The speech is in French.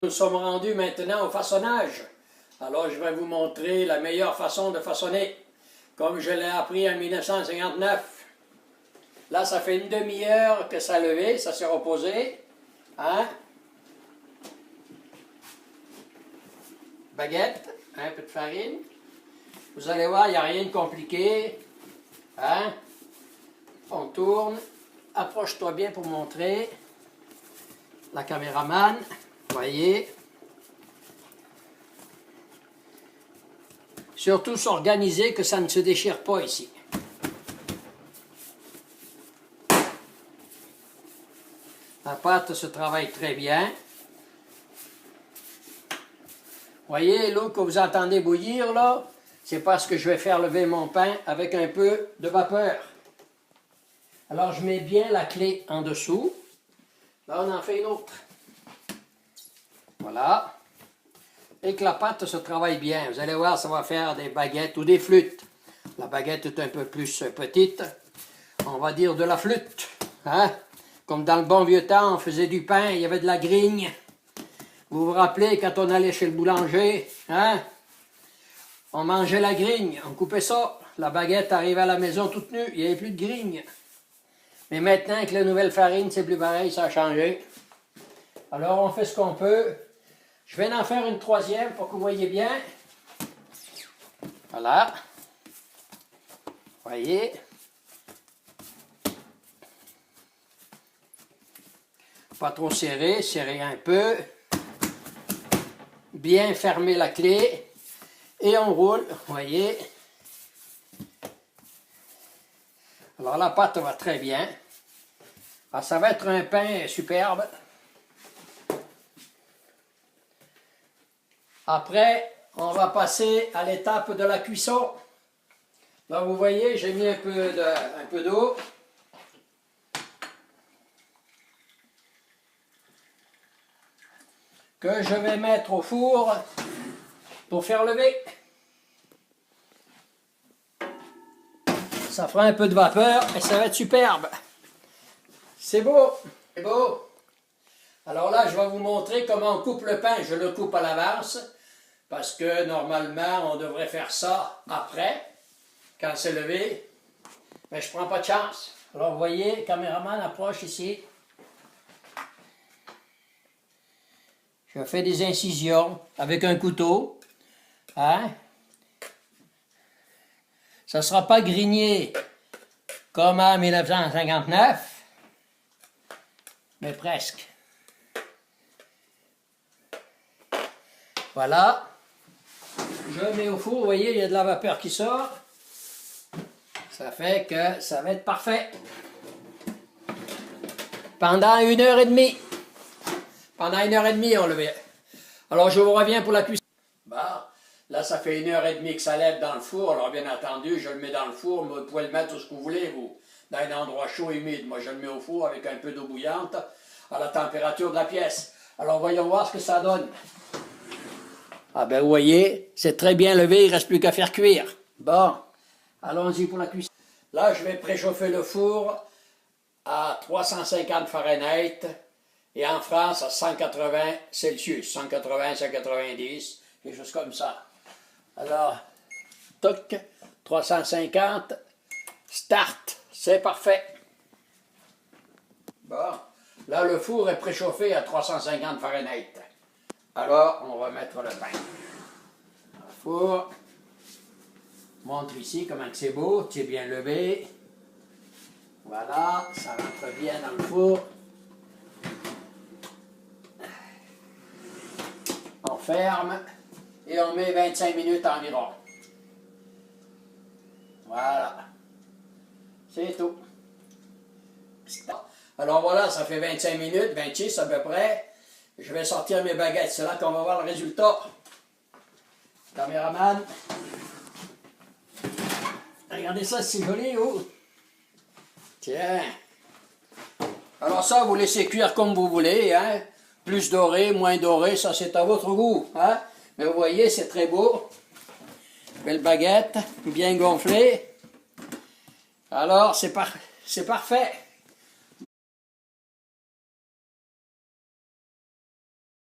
Nous sommes rendus maintenant au façonnage. Alors je vais vous montrer la meilleure façon de façonner, comme je l'ai appris en 1959. Là, ça fait une demi-heure que ça a levé, ça s'est reposé. Hein? Baguette, un peu de farine. Vous allez voir, il n'y a rien de compliqué. Hein? On tourne. Approche-toi bien pour montrer. La caméraman, voyez. Surtout s'organiser que ça ne se déchire pas ici. La pâte se travaille très bien. Voyez l'eau que vous entendez bouillir là, c'est parce que je vais faire lever mon pain avec un peu de vapeur. Alors je mets bien la clé en dessous. Là on en fait une autre. Voilà. Et que la pâte se travaille bien. Vous allez voir, ça va faire des baguettes ou des flûtes. La baguette est un peu plus petite. On va dire de la flûte. Hein? Comme dans le bon vieux temps, on faisait du pain, il y avait de la grigne. Vous vous rappelez quand on allait chez le boulanger, hein? On mangeait la grigne, on coupait ça. La baguette arrivait à la maison toute nue, il n'y avait plus de grigne. Mais maintenant, avec la nouvelle farine, c'est plus pareil, ça a changé. Alors, on fait ce qu'on peut. Je vais en faire une troisième pour que vous voyez bien. Voilà. Voyez. Pas trop serré, serré un peu. Bien fermer la clé. Et on roule, voyez. Alors la pâte va très bien. Alors, ça va être un pain superbe. Après, on va passer à l'étape de la cuisson. Là, vous voyez, j'ai mis un peu d'eau. Que je vais mettre au four pour faire lever. Ça fera un peu de vapeur et ça va être superbe. C'est beau, c'est beau. Alors là, je vais vous montrer comment on coupe le pain. Je le coupe à l'avance parce que normalement, on devrait faire ça après, quand c'est levé. Mais je ne prends pas de chance. Alors, vous voyez, caméraman, approche ici. Je fais des incisions avec un couteau. Hein? Ça ne sera pas grigné comme en 1959, mais presque. Voilà. Je mets au four, vous voyez, il y a de la vapeur qui sort. Ça fait que ça va être parfait. Pendant 1h30. Pendant 1h30, on le met. Alors, je vous reviens pour la cuisson. Bon, là, ça fait 1h30 que ça lève dans le four. Alors, bien entendu, je le mets dans le four. Vous pouvez le mettre où ce que vous voulez, vous. Dans un endroit chaud et humide. Moi, je le mets au four avec un peu d'eau bouillante à la température de la pièce. Alors, voyons voir ce que ça donne. Ah ben, vous voyez, c'est très bien levé. Il ne reste plus qu'à faire cuire. Bon, allons-y pour la cuisson. Là, je vais préchauffer le four à 350 Fahrenheit. Et en France, à 180 Celsius, 180, 190, quelque chose comme ça. Alors, toc, 350, start, c'est parfait. Bon, là, le four est préchauffé à 350 Fahrenheit. Alors, on va mettre le pain. Le four, montre ici comment c'est beau, c'est bien levé. Voilà, ça rentre bien dans le four. On ferme et on met 25 minutes environ. Voilà. C'est tout. Alors voilà, ça fait 25 minutes, 26 à peu près. Je vais sortir mes baguettes. C'est là qu'on va voir le résultat. Caméraman. Regardez ça, c'est joli, oh. Tiens. Alors ça, vous laissez cuire comme vous voulez, hein. Plus doré, moins doré, ça c'est à votre goût. Hein? Mais vous voyez, c'est très beau. Belle baguette, bien gonflée. Alors, c'est parfait.